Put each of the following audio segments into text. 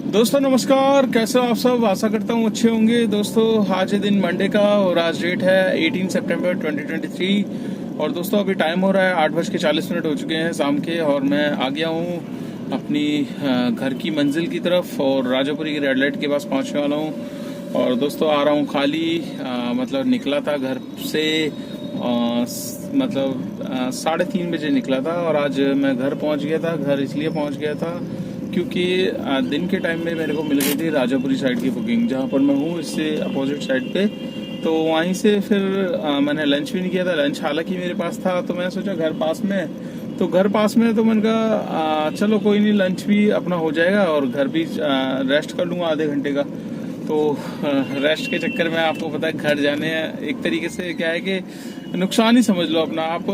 दोस्तों नमस्कार, कैसे हो आप सब। आशा करता हूँ अच्छे होंगे। दोस्तों आज है दिन मंडे का और आज डेट है 18 सितंबर 2023 और दोस्तों अभी टाइम हो रहा है 8:40 हो चुके हैं शाम के और मैं आ गया हूँ अपनी घर की मंजिल की तरफ और राजापुरी की रेड लाइट के पास पहुँचने वाला हूँ। और दोस्तों आ रहा हूँ खाली मतलब निकला था घर से मतलब 3:30 बजे निकला था और आज मैं घर पहुँच गया था। घर इसलिए पहुँच गया था क्योंकि दिन के टाइम में मेरे को मिल गई थी राजापुरी साइड की बुकिंग, जहाँ पर मैं हूँ इससे अपोजिट साइड पे। तो वहीं से फिर मैंने लंच भी नहीं किया था। लंच हालांकि मेरे पास था तो मैंने सोचा घर पास में, तो घर पास में तो मैंने कहा चलो कोई नहीं, लंच भी अपना हो जाएगा और घर भी रेस्ट कर लूँगा आधे घंटे का। तो रेस्ट के चक्कर में आपको पता है घर जाने एक तरीके से क्या है कि नुकसान ही समझ लो अपना। आप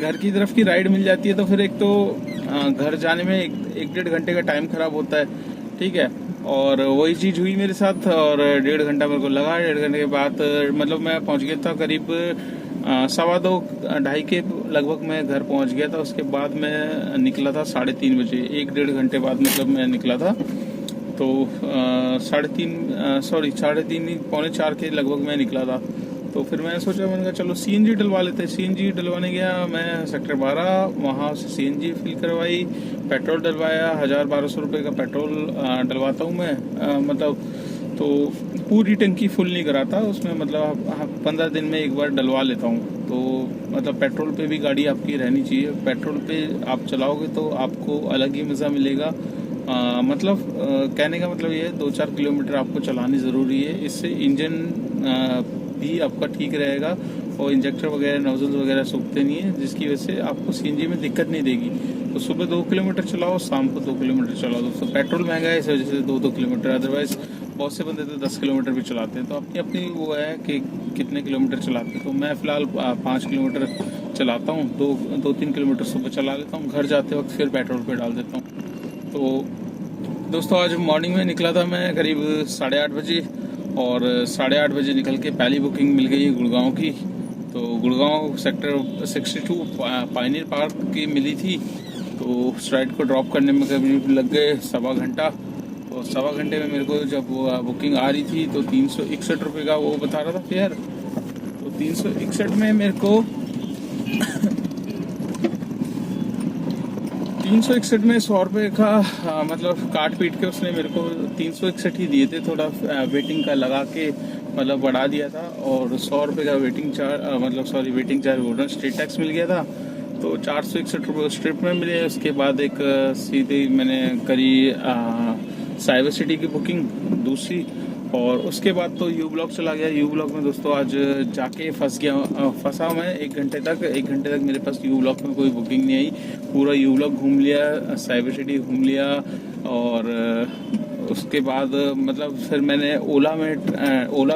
घर की तरफ की राइड मिल जाती है तो फिर एक तो घर जाने में एक डेढ़ घंटे का टाइम खराब होता है, ठीक है। और वही चीज़ हुई मेरे साथ और 1.5 घंटा मेरे को लगा। 1.5 घंटे के बाद मतलब मैं पहुंच गया था करीब 2:15 के लगभग मैं घर पहुंच गया था। उसके बाद मैं निकला था 3:30 बजे, 1-1.5 घंटे बाद मतलब मैं निकला था। तो 3:30 पौने 4 के लगभग मैं निकला था। तो फिर मैंने सोचा, मैंने कहा चलो सीएनजी डलवा लेते। सीएनजी डलवाने गया मैं सेक्टर 12, वहाँ से सीएनजी फिल करवाई, पेट्रोल डलवाया। 1000-1200 रुपये का पेट्रोल डलवाता हूँ मैं मतलब। तो पूरी टंकी फुल नहीं कराता उसमें, मतलब 15 दिन में एक बार डलवा लेता हूँ। तो मतलब पेट्रोल पे भी गाड़ी आपकी रहनी चाहिए। पेट्रोल पे आप चलाओगे तो आपको अलग ही मज़ा मिलेगा। मतलब कहने का मतलब ये है 2-4 किलोमीटर आपको चलानी ज़रूरी है। इससे इंजन भी आपका ठीक रहेगा और इंजेक्टर वगैरह नोजल वगैरह सूखते नहीं है, जिसकी वजह से आपको सीएनजी में दिक्कत नहीं देगी। तो सुबह 2 किलोमीटर चलाओ, शाम को 2 किलोमीटर चलाओ। दोस्तों पेट्रोल महंगा है इस वजह से 2-2 किलोमीटर, अदरवाइज बहुत से बंदे तो 10 किलोमीटर भी चलाते हैं। तो अपनी अपनी वो है कि कितने किलोमीटर चलाते हैं। तो मैं फ़िलहाल 5 किलोमीटर चलाता हूँ। 2-3 किलोमीटर सुबह चला लेता हूँ, घर जाते वक्त फिर पेट्रोल पे डाल देता हूँ। तो दोस्तों आज मॉर्निंग में निकला था मैं करीब 8:30 बजे और 8:30 बजे निकल के पहली बुकिंग मिल गई गुड़गांव की। तो गुड़गांव सेक्टर 62 पायनियर पार्क की मिली थी। तो उस राइड को ड्रॉप करने में करीब लग गए 1.25 घंटा। तो 1.25 घंटे में मेरे को जब बुकिंग आ रही थी तो 361 रुपये का वो बता रहा था फेयर। तो 361 में मेरे को 361 में 100 रुपये का मतलब काट पीट के उसने मेरे को 361 ही दिए थे। थोड़ा वेटिंग का लगा के मतलब बढ़ा दिया था और 100 रुपये का वेटिंग चार्ज वेटिंग चार्ज बोल रहा हूँ, स्टेट टैक्स मिल गया था। तो 461 रुपये उस ट्रिप में मिले। उसके बाद एक सीधे मैंने करी साइबर सिटी की बुकिंग दूसरी और उसके बाद तो यू ब्लॉक चला गया। यू ब्लॉक में दोस्तों आज जाके फंसा मैं 1 घंटे तक मेरे पास यू ब्लॉक में कोई बुकिंग नहीं आई। पूरा यू ब्लॉक घूम लिया, साइबर सिटी घूम लिया और उसके बाद मतलब फिर मैंने ओला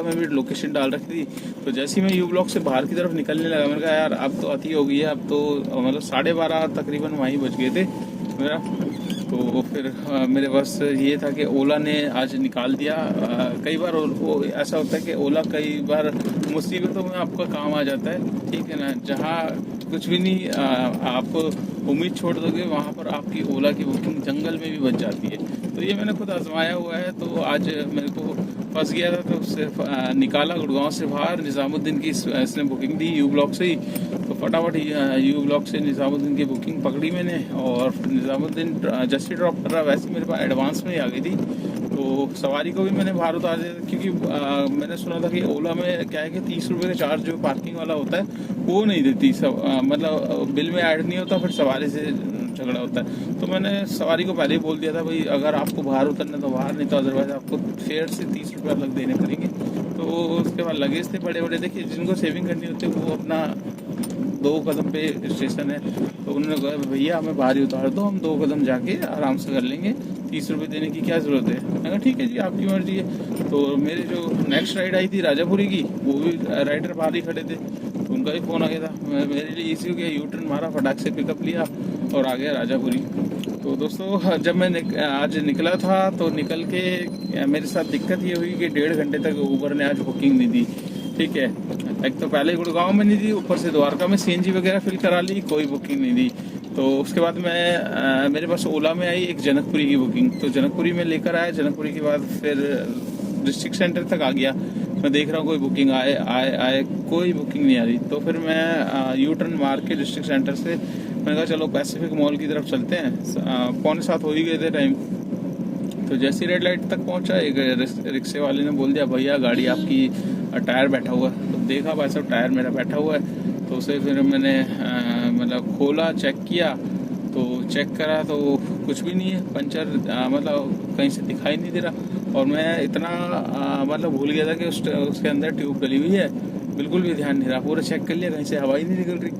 में भी लोकेशन डाल रखी थी। तो जैसे ही मैं यू ब्लॉक से बाहर की तरफ निकलने लगा, मैंने कहा यार अब तो अति हो गई है। अब तो मतलब 12:30 तकरीबन वहीं बज गए थे मेरा। तो फिर मेरे पास ये था कि ओला ने आज निकाल दिया। कई बार वो ऐसा होता है कि ओला कई बार मुसीबतों में आपका काम आ जाता है, ठीक है ना। जहाँ कुछ भी नहीं आप उम्मीद छोड़ दोगे, वहाँ पर आपकी ओला की बुकिंग जंगल में भी बच जाती है। तो ये मैंने खुद आजमाया हुआ है। तो आज मेरे को फंस गया था तो उससे निकाला गुड़गांव से बाहर। निज़ामुद्दीन की इसने बुकिंग दी यू ब्लॉक से ही। तो फटाफट यू ब्लॉक से निज़ामुद्दीन की बुकिंग पकड़ी मैंने और निज़ामुद्दीन जस्ट ड्रॉप कर रहा, वैसे मेरे पास एडवांस में ही आ गई थी। तो सवारी को भी मैंने बाहर उतार दिया क्योंकि मैंने सुना था कि ओला में क्या है कि 30 रुपये का चार्ज जो पार्किंग वाला होता है वो नहीं देती। मतलब बिल में ऐड नहीं होता, फिर सवारी से झगड़ा होता है। तो मैंने सवारी को पहले ही बोल दिया था भाई अगर आपको बाहर उतरना तो बाहर, नहीं तो अदरवाइज आपको फेयर से 30 रुपये अलग देने पड़ेंगे। तो उसके बाद लगेज थे बड़े बड़े। देखिए जिनको सेविंग करनी होती है वो अपना 2 कदम पे स्टेशन है, तो उन्होंने कहा भैया हमें बाहर ही उतार दो, हम 2 कदम जाके आराम से कर लेंगे, 30 रुपये देने की क्या ज़रूरत है। मैंने कहा ठीक है जी आपकी मर्जी है। तो मेरे जो नेक्स्ट राइड आई थी राजापुरी की, वो भी राइडर बाहर ही खड़े थे, तो उनका भी फ़ोन आ गया था। मेरे लिए ईजी हो गया, यू टर्न मारा, फटाक से पिकअप लिया और आ गया राजापुरी। तो दोस्तों जब मैं आज निकला था तो निकल के मेरे साथ दिक्कत ये हुई कि 1.5 घंटे तक ऊबर ने आज बुकिंग नहीं दी, ठीक है। एक तो पहले गुड़गांव में नहीं दी, ऊपर से द्वारका में सीएनजी वगैरह फिल करा ली, कोई बुकिंग नहीं दी। तो उसके बाद मैं मेरे पास ओला में आई एक जनकपुरी की बुकिंग, तो जनकपुरी में लेकर आया। जनकपुरी के बाद फिर डिस्ट्रिक्ट सेंटर तक आ गया। मैं देख रहा हूँ कोई बुकिंग आए कोई बुकिंग नहीं आ रही। तो फिर मैं यू टर्न मार के डिस्ट्रिक्ट सेंटर से मैंने कहा चलो पैसिफिक मॉल की तरफ चलते हैं। 6:45 हो ही गए थे टाइम। तो जैसे रेड लाइट तक पहुंचा, एक रिक्शे वाले ने बोल दिया भैया गाड़ी आपकी टायर बैठा हुआ है। तो देखा भाई साहब टायर मेरा बैठा हुआ है। तो उसे फिर मैंने मतलब खोला, चेक किया। तो चेक करा तो कुछ भी नहीं है, पंचर मतलब कहीं से दिखाई नहीं दे रहा। और मैं इतना मतलब भूल गया था कि उसके अंदर ट्यूब डली हुई है, बिल्कुल भी ध्यान नहीं रहा। पूरा चेक कर लिया, कहीं से हवा ही नहीं निकल रही।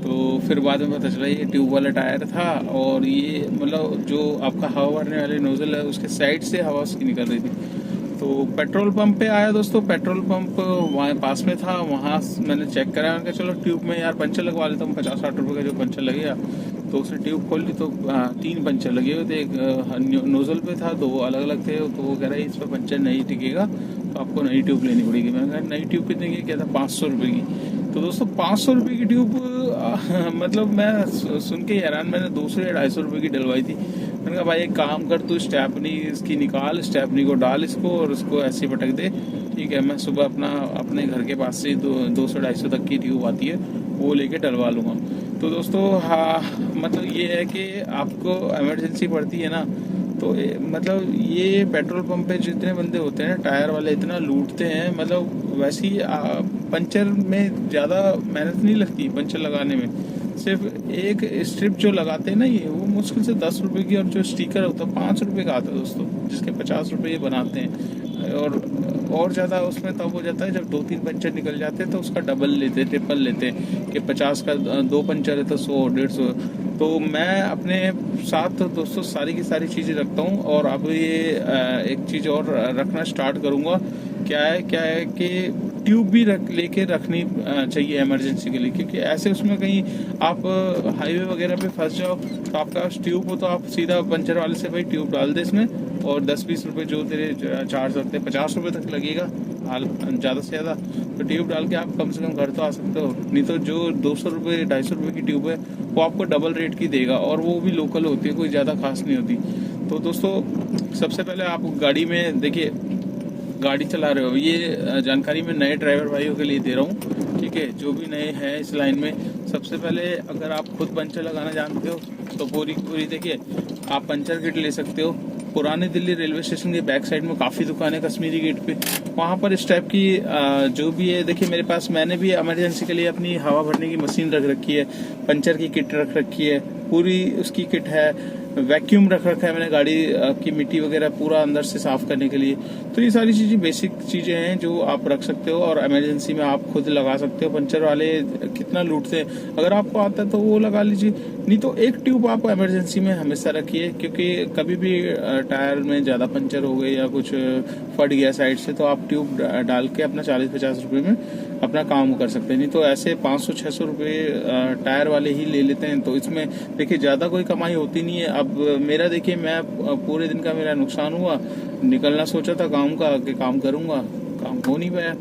तो फिर बाद में पता चला ये ट्यूब वाला टायर था, और ये मतलब जो आपका हवा भरने वाले नोजल है उसके साइड से हवा उसकी निकल रही थी। तो पेट्रोल पंप पे आया दोस्तों, पेट्रोल पंप वहाँ पास में था, वहाँ मैंने चेक करा कि चलो ट्यूब में यार पंचर लगवा लेता हूँ, 50-60 रुपये का जो पंचर लगेगा। तो उसने ट्यूब खोल ली तो 3 पंचर लगे हुए थे। एक नोजल पे था, 2 अलग अलग थे। तो वो कह रहा है इस पर पंचर नहीं टिकेगा, तो आपको नई ट्यूब लेनी पड़ेगी। मैंने कहा नई ट्यूब कितने की? कहता 500 रुपये की। तो दोस्तों 500 रुपये की ट्यूब मतलब मैं सुन के हैरान। मैंने 200 या 250 रुपये की डलवाई थी। मैंने कहा भाई एक काम कर, तू स्टेपनी इसकी निकाल, स्टेपनी को डाल इसको और उसको ऐसे पटक दे, ठीक है। मैं सुबह अपने घर के पास से 200-250 तक की ट्यूब आती है, वो लेके डलवा लूँगा। तो दोस्तों हाँ, मतलब ये है कि आपको इमरजेंसी पड़ती है ना, तो मतलब ये पेट्रोल पंप पे जितने बंदे होते हैं टायर वाले इतना लूटते हैं। मतलब वैसे ही पंचर में ज़्यादा मेहनत नहीं लगती पंचर लगाने में। सिर्फ एक स्ट्रिप जो लगाते हैं ना ये, वो मुश्किल से 10 रुपए की, और जो स्टिकर होता है 5 रुपए का आता है दोस्तों, जिसके 50 रुपए ये बनाते हैं। और ज़्यादा उसमें तब हो जाता है जब 2-3 पंचर निकल जाते हैं, तो उसका डबल लेते, ट्रिपल लेते हैं कि 50 का 2 पंचर है तो 100-150। तो मैं अपने साथ तो दोस्तों सारी की सारी चीज़ें रखता हूँ। और अब ये एक चीज़ और रखना स्टार्ट करूँगा। क्या है कि ट्यूब भी लेके रखनी चाहिए इमरजेंसी के लिए, क्योंकि ऐसे उसमें कहीं आप हाईवे वगैरह पे फंस जाओ, तो आपका ट्यूब हो तो आप सीधा पंचर वाले से भाई ट्यूब डाल दे इसमें, और 10-20 रुपये जो तेरे चार्ज लगते हैं, 50 रुपये तक लगेगा ज़्यादा से ज़्यादा। तो ट्यूब डाल के आप कम से कम घर तो आ सकते हो। नहीं तो जो 200 रुपये 250 रुपये की ट्यूब है वो आपको डबल रेट की देगा, और वो भी लोकल होती है, कोई ज़्यादा खास नहीं होती। तो दोस्तों सबसे पहले आप गाड़ी में देखिए, गाड़ी चला रहे हो, ये जानकारी मैं नए ड्राइवर भाइयों के लिए दे रहा हूँ, ठीक है। जो भी नए हैं इस लाइन में, सबसे पहले अगर आप खुद पंचर लगाना जानते हो तो पूरी देखिए आप पंचर किट ले सकते हो। पुरानी दिल्ली रेलवे स्टेशन के बैक साइड में काफ़ी दुकान है कश्मीरी गेट पे, वहाँ पर इस टाइप की जो भी है देखिए मेरे पास, मैंने भी इमरजेंसी के लिए अपनी हवा भरने की मशीन रख रखी है, पंचर की किट रख रखी है, पूरी उसकी किट है, वैक्यूम रख रखा है मैंने गाड़ी की मिट्टी वगैरह पूरा अंदर से साफ करने के लिए। तो ये सारी चीज़ें बेसिक चीज़ें हैं जो आप रख सकते हो, और इमरजेंसी में आप खुद लगा सकते हो। पंचर वाले कितना लूटते हैं, अगर आपको आता है तो वो लगा लीजिए, नहीं तो एक ट्यूब आप इमरजेंसी में हमेशा रखिए, क्योंकि कभी भी टायर में ज़्यादा पंचर हो गए या कुछ फट गया साइड से, तो आप ट्यूब डाल के अपना 40-50 रुपये में अपना काम कर सकते हैं। नहीं तो ऐसे 500-600 रुपये टायर वाले ही ले लेते हैं। तो इसमें देखिए ज़्यादा कोई कमाई होती नहीं है। अब मेरा देखिए, मैं पूरे दिन का मेरा नुकसान हुआ, निकलना सोचा था काम का कि काम करूँगा, काम हो नहीं पाया।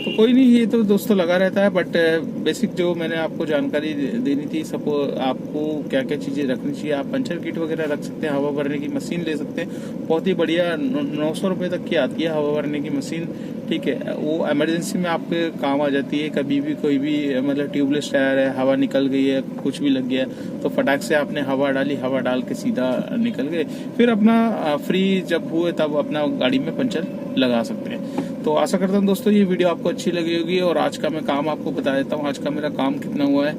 तो कोई नहीं, ये तो दोस्तों लगा रहता है। बट बेसिक जो मैंने आपको जानकारी देनी थी, सब आपको क्या क्या चीज़ें रखनी चाहिए। आप पंचर किट वगैरह रख सकते हैं, हवा भरने की मशीन ले सकते हैं, बहुत ही बढ़िया 900 रुपये तक की आती है हवा भरने की मशीन, ठीक है। वो इमरजेंसी में आपके काम आ जाती है। कभी भी कोई भी मतलब ट्यूबलेस टायर है, हवा निकल गई है, कुछ भी लग गया, तो फटाक से आपने हवा डाली, हवा डाल के सीधा निकल गए, फिर अपना फ्री जब हुए तब अपना गाड़ी में पंचर लगा सकते हैं। तो आशा करता हूँ दोस्तों ये वीडियो आपको अच्छी लगी होगी। और आज का मैं काम आपको बता देता हूँ, आज का मेरा काम कितना हुआ है।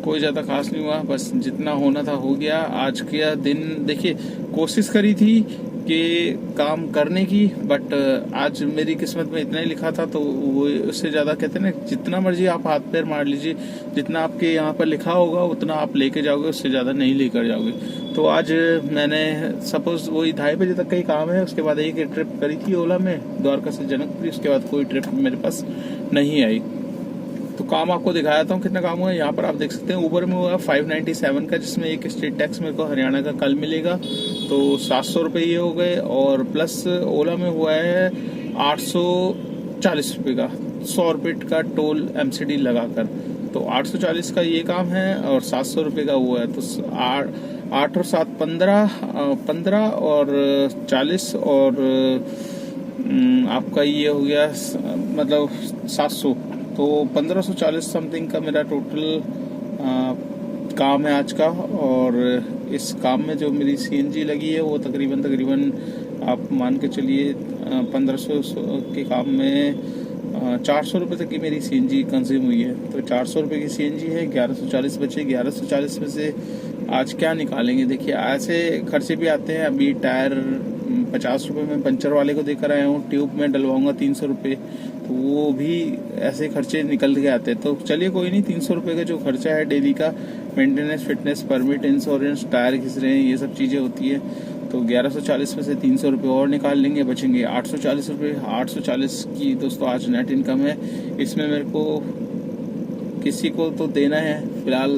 कोई ज़्यादा खास नहीं हुआ, बस जितना होना था हो गया। आज का दिन देखिए, कोशिश करी थी कि काम करने की, बट आज मेरी किस्मत में इतना ही लिखा था। तो वो उससे ज़्यादा कहते हैं ना, जितना मर्जी आप हाथ पैर मार लीजिए, जितना आपके यहाँ पर लिखा होगा उतना आप लेके जाओगे, उससे ज़्यादा नहीं लेकर जाओगे। तो आज मैंने सपोज वही 2:30 बजे तक का ही काम है। उसके बाद एक ट्रिप करी थी ओला में, द्वारका से जनकपुरी, उसके बाद कोई ट्रिप मेरे पास नहीं आई। तो काम आपको दिखाया था कितना काम हुआ है। यहाँ पर आप देख सकते हैं ऊबर में हुआ 597 का, जिसमें एक स्टेट टैक्स मेरे को हरियाणा का कल मिलेगा, तो 700 रुपये ये हो गए। और प्लस ओला में हुआ है 840 रुपये का, 100 रुपये का टोल MCD लगाकर। तो 840 का ये काम है और 700 रुपये का वो है। तो 8 और 7 15 और 40 और आपका ये हो गया मतलब 700, तो 1540 समथिंग का मेरा टोटल काम है आज का। और इस काम में जो मेरी सीएनजी लगी है वो तकरीबन आप मान के चलिए 1500 के काम में 400 रुपये तक की मेरी सीएनजी कंज्यूम हुई है। तो 400 रुपये की सीएनजी है, 1140 बचे। 1140 में से आज क्या निकालेंगे, देखिए ऐसे खर्चे भी आते हैं। अभी टायर 50 रुपये में पंचर वाले को देकर आया हूँ, ट्यूब में डलवाऊंगा 300 रुपये, तो वो भी ऐसे खर्चे निकल के आते हैं। तो चलिए कोई नहीं, 300 रुपये का जो खर्चा है डेली का, maintenance, fitness, permit, insurance, tyre घिस रहे हैं, ये सब चीज़ें होती है। तो 1140 में से 300 रुपये और निकाल लेंगे, बचेंगे 840 रुपये। 840 की दोस्तों आज नेट इनकम है। इसमें मेरे को किसी को तो देना है फिलहाल,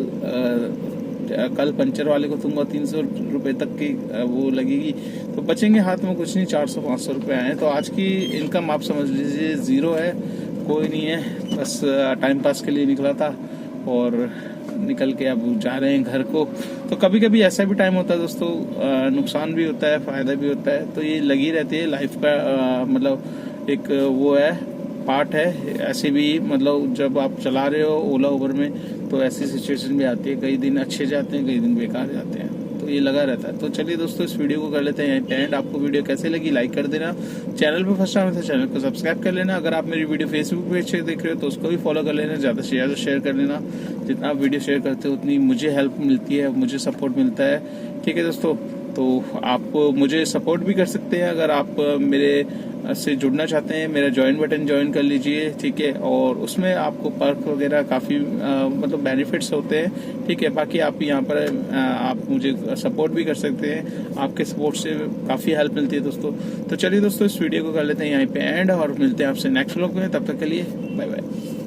कल पंचर वाले को दूंगा 300 रुपये तक की वो लगेगी, तो बचेंगे हाथ में कुछ नहीं, 400-500 रुपये आए। तो आज की इनकम आप समझ लीजिए ज़ीरो है, कोई नहीं है, बस टाइम पास के लिए निकला था और निकल के अब जा रहे हैं घर को। तो कभी कभी ऐसा भी टाइम होता है दोस्तों, नुकसान भी होता है, फ़ायदा भी होता है, तो ये लगी रहती है लाइफ का मतलब एक वो है, पार्ट है। ऐसे भी मतलब जब आप चला रहे हो ओला उबर में तो ऐसी सिचुएशन भी आती है, कई दिन अच्छे जाते हैं, कई दिन बेकार जाते हैं, तो ये लगा रहता है। तो चलिए दोस्तों इस वीडियो को कर लेते हैं एंड। आपको वीडियो कैसे लगी लाइक कर देना, चैनल पे फर्स्ट टाइम है तो चैनल को सब्सक्राइब कर लेना। अगर आप मेरी वीडियो फेसबुक पेज से देख रहे हो तो उसको भी फॉलो कर लेना, ज़्यादा से ज़्यादा शेयर कर लेना। जितना आप वीडियो शेयर करते हो उतनी मुझे हेल्प मिलती है, मुझे सपोर्ट मिलता है। ठीक है दोस्तों, तो आप मुझे सपोर्ट भी कर सकते हैं अगर आप मेरे से जुड़ना चाहते हैं। मेरा ज्वाइन बटन ज्वाइन कर लीजिए, ठीक है, और उसमें आपको पर्क वगैरह काफ़ी मतलब बेनिफिट्स होते हैं। ठीक है, बाकी आप यहाँ पर आप मुझे सपोर्ट भी कर सकते हैं, आपके सपोर्ट से काफ़ी हेल्प मिलती है दोस्तों। तो चलिए दोस्तों इस वीडियो को कर लेते हैं यहीं पे एंड, और मिलते हैं आपसे नेक्स्ट व्लॉग में। तब तक के लिए बाय बाय।